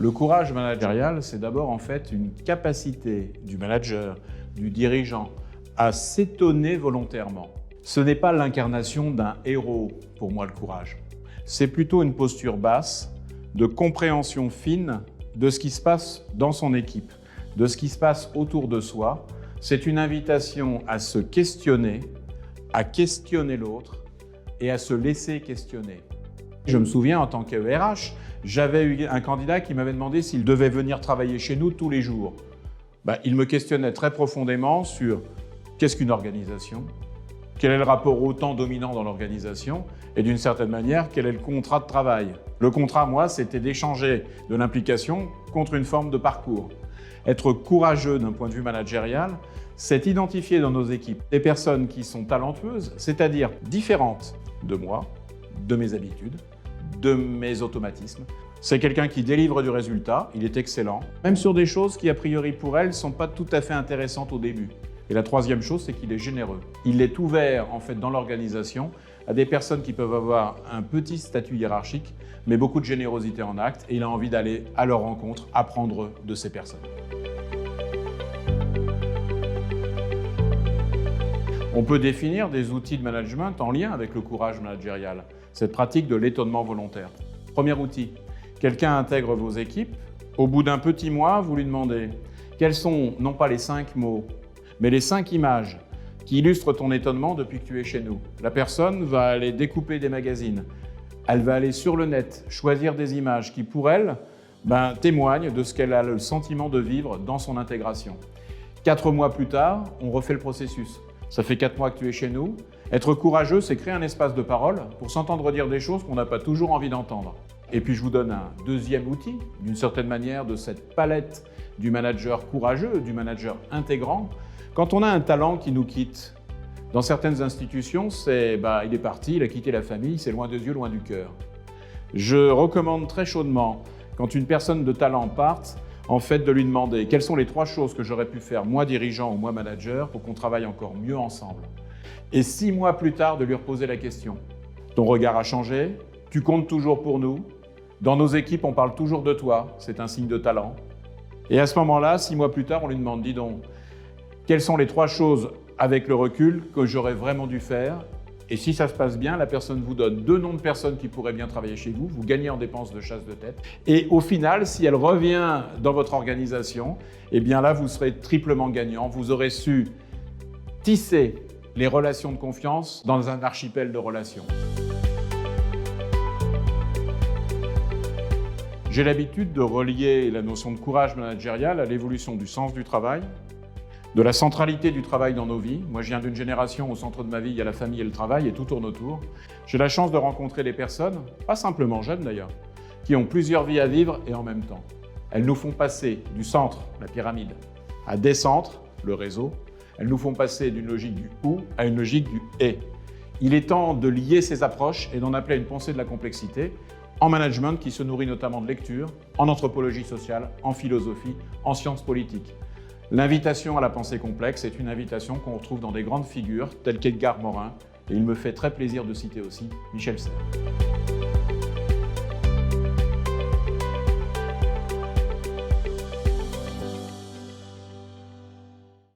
Le courage managérial, c'est d'abord en fait une capacité du manager, du dirigeant, à s'étonner volontairement. Ce n'est pas l'incarnation d'un héros pour moi le courage. C'est plutôt une posture basse de compréhension fine de ce qui se passe dans son équipe, de ce qui se passe autour de soi. C'est une invitation à se questionner, à questionner l'autre et à se laisser questionner. Je me souviens, en tant que RH, j'avais eu un candidat qui m'avait demandé s'il devait venir travailler chez nous tous les jours. Il me questionnait très profondément sur qu'est-ce qu'une organisation, quel est le rapport au temps dominant dans l'organisation et d'une certaine manière, quel est le contrat de travail. Le contrat, moi, c'était d'échanger de l'implication contre une forme de parcours. Être courageux d'un point de vue managérial, c'est identifier dans nos équipes des personnes qui sont talentueuses, c'est-à-dire différentes de moi, de mes habitudes, de mes automatismes. C'est quelqu'un qui délivre du résultat, il est excellent, même sur des choses qui, a priori pour elle, ne sont pas tout à fait intéressantes au début. Et la troisième chose, c'est qu'il est généreux. Il est ouvert, en fait, dans l'organisation, à des personnes qui peuvent avoir un petit statut hiérarchique, mais beaucoup de générosité en acte, et il a envie d'aller à leur rencontre, apprendre de ces personnes. On peut définir des outils de management en lien avec le courage managérial, cette pratique de l'étonnement volontaire. Premier outil, quelqu'un intègre vos équipes. Au bout d'un petit mois, vous lui demandez quels sont, non pas les 5 mots, mais les 5 images qui illustrent ton étonnement depuis que tu es chez nous. La personne va aller découper des magazines. Elle va aller sur le net, choisir des images qui, pour elle, témoignent de ce qu'elle a le sentiment de vivre dans son intégration. 4 mois plus tard, on refait le processus. Ça fait 4 mois que tu es chez nous. Être courageux, c'est créer un espace de parole pour s'entendre dire des choses qu'on n'a pas toujours envie d'entendre. Et puis je vous donne un deuxième outil, d'une certaine manière, de cette palette du manager courageux, du manager intégrant. Quand on a un talent qui nous quitte, dans certaines institutions, il est parti, il a quitté la famille, c'est loin des yeux, loin du cœur. Je recommande très chaudement, quand une personne de talent parte, en fait, de lui demander quelles sont les 3 choses que j'aurais pu faire, moi dirigeant ou moi manager, pour qu'on travaille encore mieux ensemble. Et 6 mois plus tard, de lui reposer la question. Ton regard a changé, tu comptes toujours pour nous, dans nos équipes, on parle toujours de toi, c'est un signe de talent. Et à ce moment-là, 6 mois plus tard, on lui demande, dis donc, quelles sont les 3 choses avec le recul que j'aurais vraiment dû faire? Et si ça se passe bien, la personne vous donne 2 noms de personnes qui pourraient bien travailler chez vous, vous gagnez en dépenses de chasse de tête. Et au final, si elle revient dans votre organisation, eh bien là, vous serez triplement gagnant. Vous aurez su tisser les relations de confiance dans un archipel de relations. J'ai l'habitude de relier la notion de courage managérial à l'évolution du sens du travail, de la centralité du travail dans nos vies. Moi, je viens d'une génération où au centre de ma vie, il y a la famille et le travail et tout tourne autour. J'ai la chance de rencontrer des personnes, pas simplement jeunes d'ailleurs, qui ont plusieurs vies à vivre et en même temps. Elles nous font passer du centre, la pyramide, à des centres, le réseau. Elles nous font passer d'une logique du « ou » à une logique du « et ». Il est temps de lier ces approches et d'en appeler à une pensée de la complexité en management qui se nourrit notamment de lecture, en anthropologie sociale, en philosophie, en sciences politiques. L'invitation à la pensée complexe est une invitation qu'on retrouve dans des grandes figures telles qu'Edgar Morin, et il me fait très plaisir de citer aussi Michel Serres.